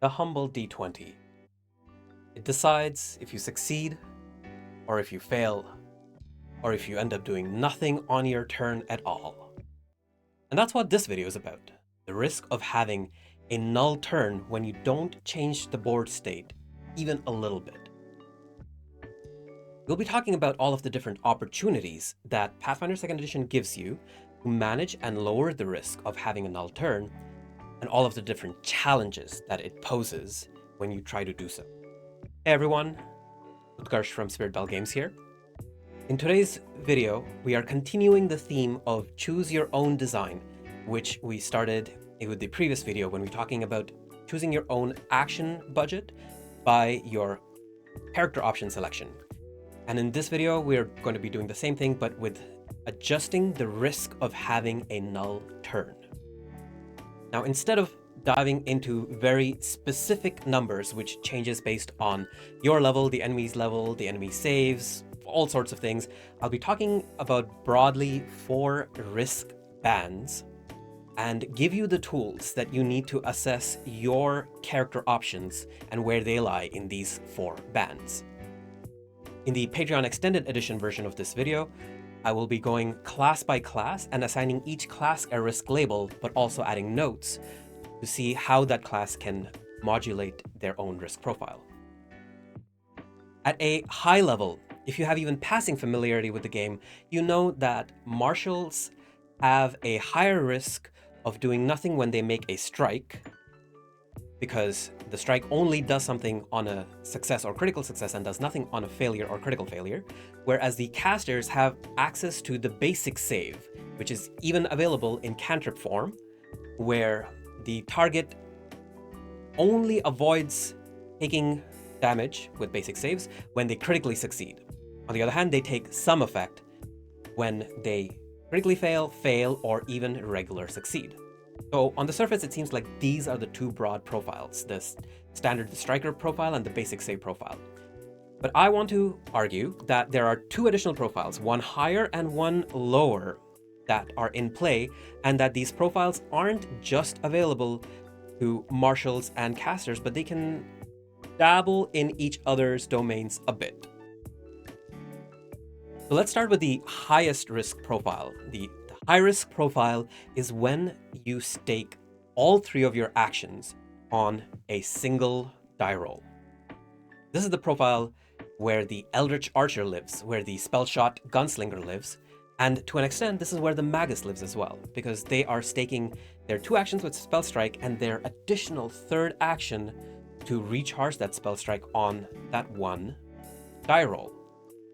The humble D20. It decides if you succeed, or if you fail, or if you end up doing nothing on your turn at all. And that's what this video is about. The risk of having a null turn when you don't change the board state even a little bit. We'll be talking about all of the different opportunities that Pathfinder 2nd Edition gives you to manage and lower the risk of having a null turn, and all of the different challenges that it poses when you try to do so. Hey everyone, Utkarsh from Spirit Bell Games here. In today's video, we are continuing the theme of choose your own design, which we started with the previous video when we were talking about choosing your own action budget by your character option selection. And in this video, we're going to be doing the same thing, but with adjusting the risk of having a null turn. Now, instead of diving into very specific numbers, which changes based on your level, the enemy's level, the enemy saves, all sorts of things, I'll be talking about broadly 4 risk bands and give you the tools that you need to assess your character options and where they lie in these 4 bands. In the Patreon Extended Edition version of this video, I will be going class by class and assigning each class a risk label, but also adding notes to see how that class can modulate their own risk profile. At a high level, if you have even passing familiarity with the game, you know that marshals have a higher risk of doing nothing when they make a strike, because the strike only does something on a success or critical success and does nothing on a failure or critical failure, whereas the casters have access to the basic save, which is even available in cantrip form, where the target only avoids taking damage with basic saves when they critically succeed. On the other hand, they take some effect when they critically fail, or even regular succeed. So on the surface, it seems like these are the 2 broad profiles, the standard striker profile and the basic save profile. But I want to argue that there are 2 additional profiles, one higher and one lower, that are in play, and that these profiles aren't just available to marshals and casters, but they can dabble in each other's domains a bit. So let's start with the highest risk profile. The high risk profile is when you stake all 3 of your actions on a single die roll. This is the profile where the Eldritch Archer lives, where the Spellshot Gunslinger lives, and to an extent, this is where the Magus lives as well, because they are staking their 2 actions with Spell Strike and their additional 3rd action to recharge that Spell Strike on that one die roll.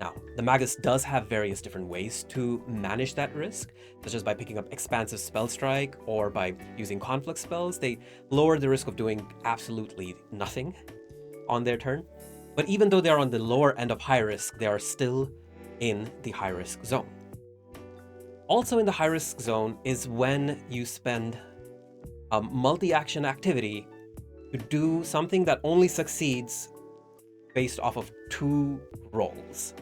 Now, the Magus does have various different ways to manage that risk, such as by picking up expansive Spell Strike or by using conflict spells. They lower the risk of doing absolutely nothing on their turn. But even though they're on the lower end of high risk, they are still in the high risk zone. Also in the high risk zone is when you spend a multi-action activity to do something that only succeeds based off of 2 rolls.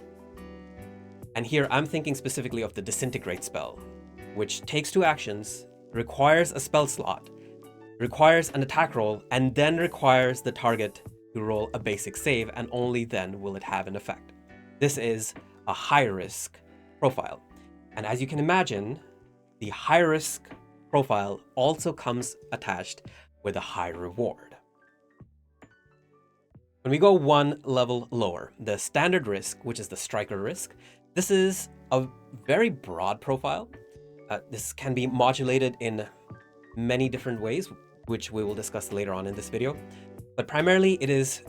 And here I'm thinking specifically of the Disintegrate spell, which takes 2 actions, requires a spell slot, requires an attack roll, and then requires the target to roll a basic save, and only then will it have an effect. This is a high risk profile. And as you can imagine, the high risk profile also comes attached with a high reward. When we go 1 level lower, the standard risk, which is the striker risk, this is a very broad profile. This can be modulated in many different ways, which we will discuss later on in this video. But primarily it is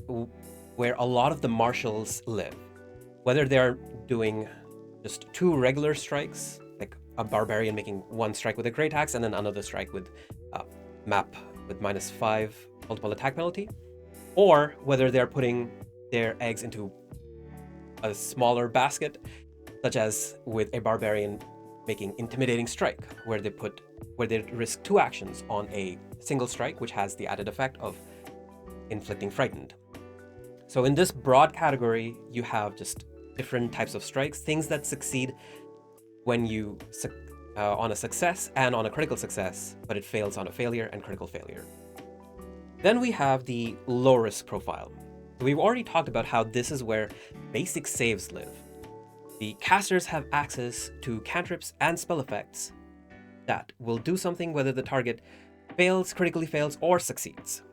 where a lot of the marshals live. Whether they're doing just 2 regular strikes, like a barbarian making 1 strike with a great axe and then another strike with map with -5 multiple attack penalty, or whether they're putting their eggs into a smaller basket, such as with a barbarian making intimidating strike, where they risk 2 actions on a single strike, which has the added effect of inflicting frightened. So in this broad category, you have just different types of strikes, things that succeed when you on a success and on a critical success, but it fails on a failure and critical failure. Then we have the low risk profile. We've already talked about how this is where basic saves live. The casters have access to cantrips and spell effects that will do something whether the target fails, critically fails, or succeeds.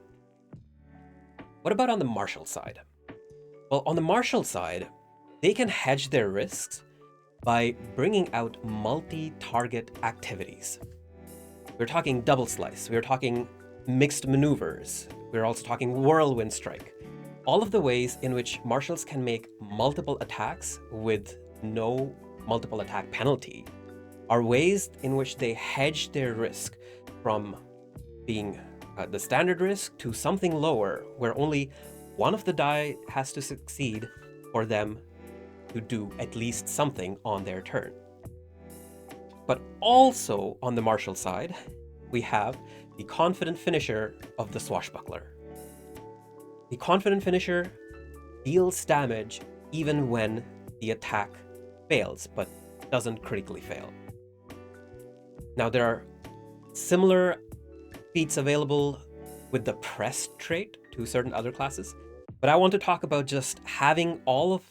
What about on the martial side? Well, on the martial side, they can hedge their risks by bringing out multi-target activities. We're talking double slice, we're talking mixed maneuvers, we're also talking whirlwind strike. All of the ways in which martials can make multiple attacks with no multiple attack penalty are ways in which they hedge their risk from being the standard risk to something lower, where only one of the die has to succeed for them to do at least something on their turn. But also on the martial side, we have the confident finisher of the swashbuckler. The confident finisher deals damage even when the attack fails, but doesn't critically fail. Now, there are similar feats available with the press trait to certain other classes, but I want to talk about just having all of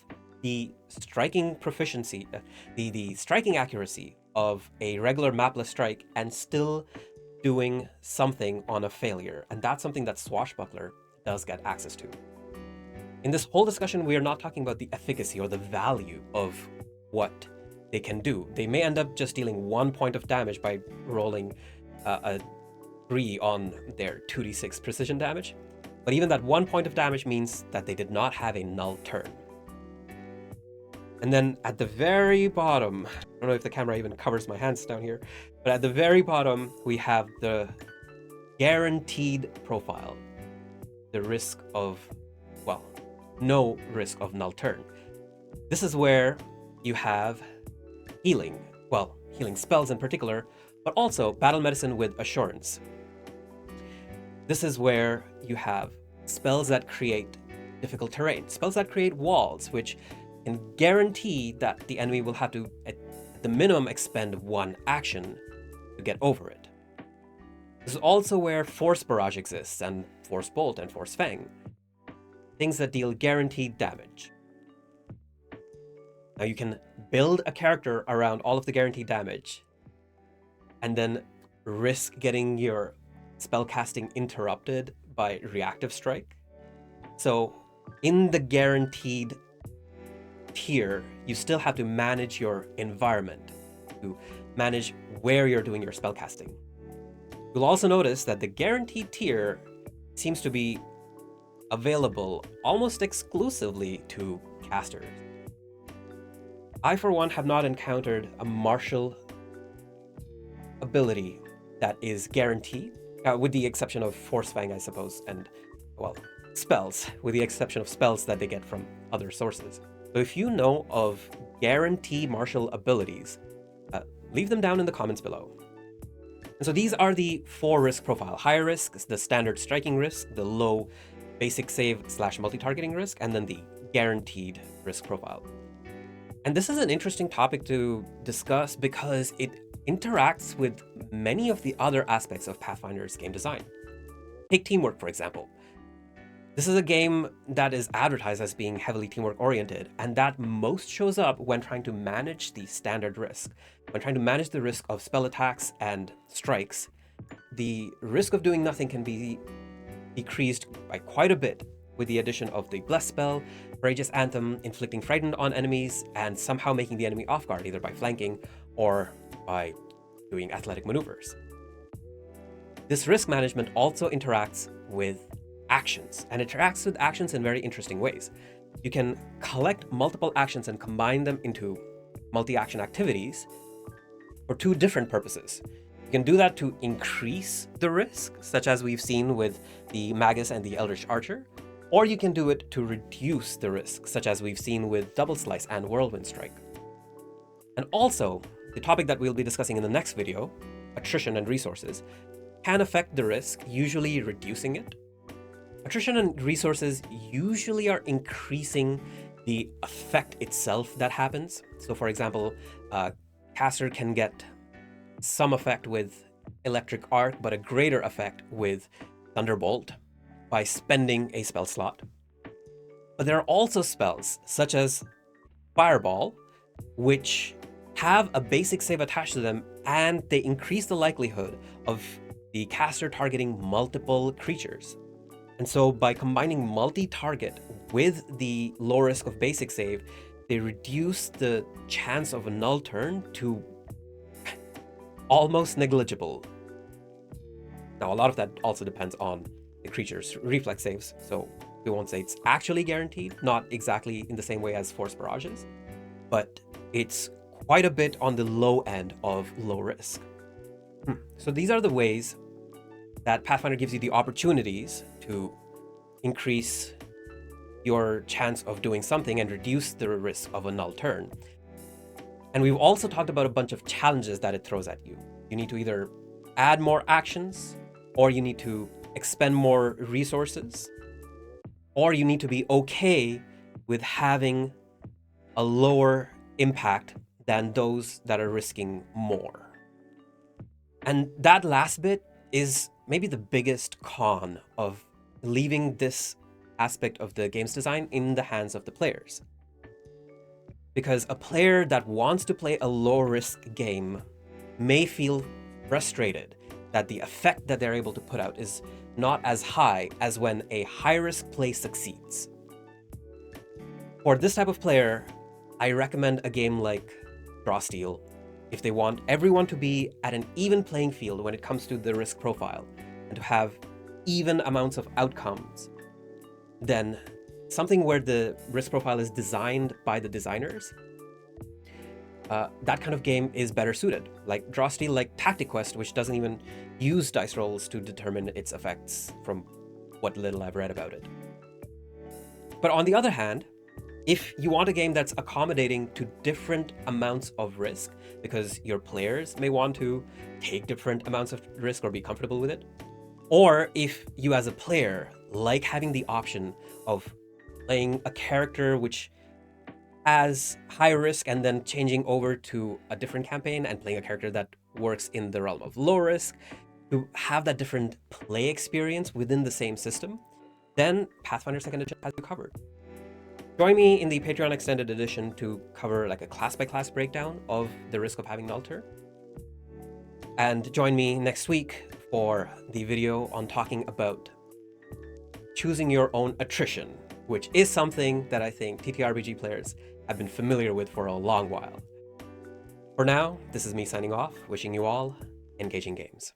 the striking proficiency, the striking accuracy of a regular mapless strike and still doing something on a failure, and that's something that Swashbuckler does get access to. In this whole discussion, we are not talking about the efficacy or the value of what they can do. They may end up just dealing 1 point of damage by rolling a 3 on their 2d6 precision damage, but even that 1 point of damage means that they did not have a null turn. And then at the very bottom, I don't know if the camera even covers my hands down here, but at the very bottom, we have the guaranteed profile. The risk of, well, no risk of null turn. This is where you have healing, well, healing spells in particular, but also battle medicine with assurance. This is where you have spells that create difficult terrain, spells that create walls, which can guarantee that the enemy will have to, at the minimum, expend 1 action to get over it. This is also where Force Barrage exists, and Force Bolt and Force Fang, things that deal guaranteed damage. Now you can build a character around all of the guaranteed damage, and then risk getting your spellcasting interrupted by reactive strike. So in the guaranteed tier, you still have to manage your environment, to manage where you're doing your spellcasting. You'll also notice that the guaranteed tier seems to be available almost exclusively to casters. I, for one, have not encountered a martial ability that is guaranteed, with the exception of Force Fang, I suppose, and, well, spells, with the exception of spells that they get from other sources. So if you know of guaranteed martial abilities, leave them down in the comments below. And so these are the 4 risk profile. Higher risk is the standard striking risk, the low basic save / multi-targeting risk, and then the guaranteed risk profile. And this is an interesting topic to discuss because it interacts with many of the other aspects of Pathfinder's game design. Take teamwork, for example. This is a game that is advertised as being heavily teamwork oriented, and that most shows up when trying to manage the standard risk. When trying to manage the risk of spell attacks and strikes, the risk of doing nothing can be decreased by quite a bit with the addition of the Bless spell, Courageous Anthem, inflicting frightened on enemies, and somehow making the enemy off guard, either by flanking or by doing athletic maneuvers. This risk management also interacts with actions, and interacts with actions in very interesting ways. You can collect multiple actions and combine them into multi-action activities for 2 different purposes. You can do that to increase the risk, such as we've seen with the Magus and the Eldritch Archer, or you can do it to reduce the risk, such as we've seen with Double Slice and Whirlwind Strike. And also, the topic that we'll be discussing in the next video, attrition and resources, can affect the risk, usually reducing it. Attrition and resources usually are increasing the effect itself that happens. So for example, caster can get some effect with Electric Arc, but a greater effect with Thunderbolt. by spending a spell slot. But there are also spells, such as Fireball, which have a basic save attached to them, and they increase the likelihood of the caster targeting multiple creatures. And so by combining multi-target with the low risk of basic save, they reduce the chance of a null turn to almost negligible. Now, a lot of that also depends on the creature's reflex saves, so we won't say it's actually guaranteed, not exactly in the same way as Force Barrages, but it's quite a bit on the low end of low risk. So these are the ways that Pathfinder gives you the opportunities to increase your chance of doing something and reduce the risk of a null turn. And we've also talked about a bunch of challenges that it throws at you. You need to either add more actions, or you need to expend more resources, or you need to be okay with having a lower impact than those that are risking more. And that last bit is maybe the biggest con of leaving this aspect of the game's design in the hands of the players. Because a player that wants to play a low-risk game may feel frustrated that the effect that they're able to put out is not as high as when a high-risk play succeeds. For this type of player, I recommend a game like Draw Steal if they want everyone to be at an even playing field when it comes to the risk profile and to have even amounts of outcomes. Then something where the risk profile is designed by the designers, that kind of game is better suited. Like Draw Steal, like Tactic Quest, which doesn't even use dice rolls to determine its effects from what little I've read about it. But on the other hand, if you want a game that's accommodating to different amounts of risk, because your players may want to take different amounts of risk or be comfortable with it, or if you as a player like having the option of playing a character which has high risk and then changing over to a different campaign and playing a character that works in the realm of low risk, to have that different play experience within the same system, then Pathfinder 2nd Edition has you covered. Join me in the Patreon Extended Edition to cover like a class-by-class breakdown of the risk of having null turn. And join me next week for the video on talking about choosing your own attrition, which is something that I think TTRPG players have been familiar with for a long while. For now, this is me signing off, wishing you all engaging games.